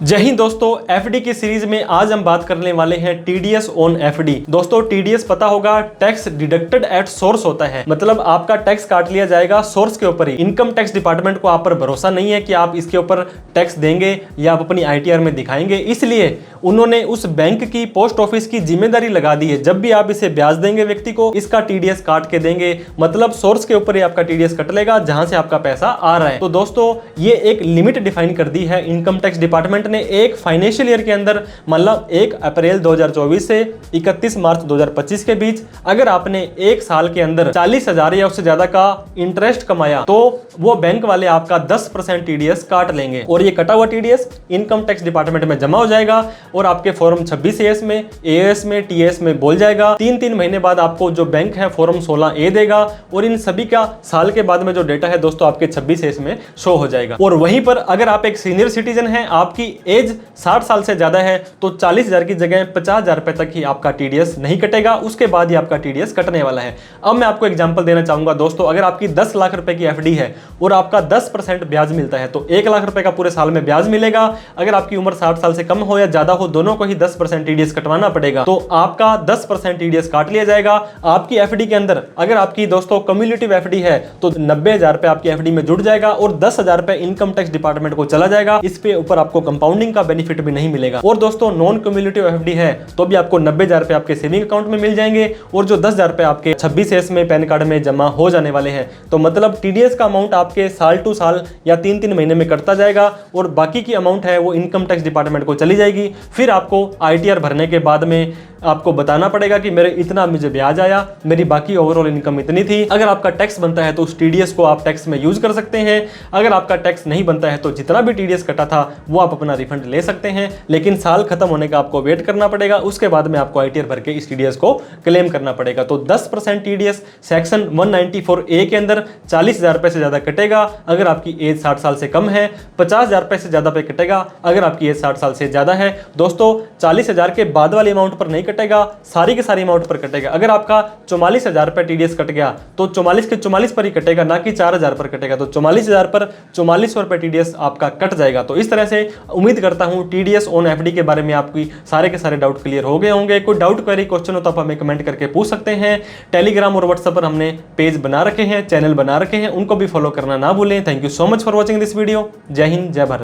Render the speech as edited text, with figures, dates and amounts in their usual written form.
जय हिंद दोस्तों, एफडी की सीरीज में आज हम बात करने वाले हैं टीडीएस ऑन एफडी। दोस्तों टीडीएस पता होगा, टैक्स डिडक्टेड एट सोर्स होता है, मतलब आपका टैक्स काट लिया जाएगा सोर्स के ऊपर ही। इनकम टैक्स डिपार्टमेंट को आप पर भरोसा नहीं है कि आप इसके ऊपर टैक्स देंगे या आप अपनी आईटीआर में दिखाएंगे, इसलिए उन्होंने उस बैंक की, पोस्ट ऑफिस की जिम्मेदारी लगा दी है। जब भी आप इसे ब्याज देंगे व्यक्ति को, इसका टीडीएस काट के देंगे, मतलब सोर्स के ऊपर ही आपका टीडीएस कट लेगा जहां से आपका पैसा आ रहा है। तो दोस्तों ये एक लिमिट डिफाइन कर दी है इनकम टैक्स डिपार्टमेंट ने एक फाइनेंशियल ईयर के अंदर, मतलब 1 अप्रैल 2024 से 31 मार्च 2025 के बीच अगर आपने एक साल के अंदर 40,000 या उससे ज्यादा का इंटरेस्ट कमाया तो वो बैंक वाले आपका 10% टीडीएस काट लेंगे। और ये कटा हुआ टीडीएस इनकम टैक्स डिपार्टमेंट में जमा हो जाएगा और आपके फॉर्म 26 में, एएस में, टीएस में बोल जाएगा। 3 महीने बाद आपको जो बैंक है फॉर्म 16A देगा और इन सभी का साल के बाद में जो डेटा है दोस्तों आपके 26 में शो हो जाएगा। और वहीं पर अगर आप एक सीनियर सिटीजन हैं, आपकी एज 60 साल से ज्यादा है, तो 40,000 की जगह 50,000 रुपए तक ही आपका टीडीएस नहीं कटेगा, उसके बाद ही आपका टीडीएस कटने वाला है। अब मैं आपको एग्जांपल देना चाहूंगा दोस्तों, अगर आपकी 10 लाख रुपए की एफडी है और आपका 10% ब्याज मिलता है तो 1 लाख रुपए का पूरे साल में ब्याज मिलेगा। अगर आपकी उम्र 60 साल से कम हो या ज्यादा हो, दोनों को ही 10% टीडीएस कटवाना पड़ेगा, तो आपका 10% टीडीएस काट लिया जाएगा। आपकी एफडी के अंदर अगर आपकी दोस्तों कम्युलेटिव एफडी है तो 90,000 रुपए आपकी एफडी में जुड़ जाएगा और 10,000 रुपए इनकम टैक्स डिपार्टमेंट को चला जाएगा। इस पे ऊपर आपको कंपाउंडिंग का बेनिफिट भी नहीं मिलेगा। और दोस्तों नॉन कम्युलेटिव एफडी है तो भी आपको 90,000 रुपए आपके सेविंग अकाउंट में मिल जाएंगे और जो 10,000 रुपए आपके 26 में पैन कार्ड में जमा हो जाने वाले हैं। तो मतलब टीडीएस का अमाउंट आपके साल टू साल या 3 महीने में कटता जाएगा और बाकी की अमाउंट है वो इनकम टैक्स डिपार्टमेंट को चली जाएगी। फिर आपको आईटीआर भरने के बाद में आपको बताना पड़ेगा कि मेरे इतना मुझे ब्याज आया, मेरी बाकी ओवरऑल इनकम इतनी थी। अगर आपका टैक्स बनता है तो उस टीडीएस को आप टैक्स में यूज कर सकते हैं। अगर आपका टैक्स नहीं बनता है तो जितना भी टीडीएस कटा था वो आप अपना रिफंड ले सकते हैं, लेकिन साल खत्म होने का आपको वेट करना पड़ेगा। उसके बाद में आपको आईटीआर भर के इस टीडीएस को क्लेम करना पड़ेगा। तो 10% टीडीएस सेक्शन 194A के अंदर 40,000 रुपए से ज्यादा कटेगा अगर आपकी एज 60 साल से कम है, 50,000 रुपए से ज्यादा पे कटेगा अगर आपकी एज 60 साल से ज्यादा है। दोस्तों 40,000 के बाद वाले अमाउंट पर नहीं कटेगा, सारी के सारी अमाउंट पर कटेगा। अगर आपका 44,000 रुपए टीडीएस कट गया तो 44 के 44 पर ही कटेगा, ना कि 4,000 पर कटेगा। तो 44,000 पर 4400 रुपए टीडीएस आपका कट जाएगा। तो इस तरह से उम्मीद करता हूं टीडीएस ऑन एफडी के बारे में आपकी सारे के सारे डाउट क्लियर हो गए होंगे। कोई डाउट, क्वेरी, क्वेश्चन हो तो आप हमें कमेंट करके पूछ सकते हैं। टेलीग्राम और व्हाट्सएप पर हमने पेज बना रखे हैं, चैनल बना रखे हैं, उनको भी फॉलो करना ना भूलें। Thank you so much for watching this video. जय हिंद, जय भारत।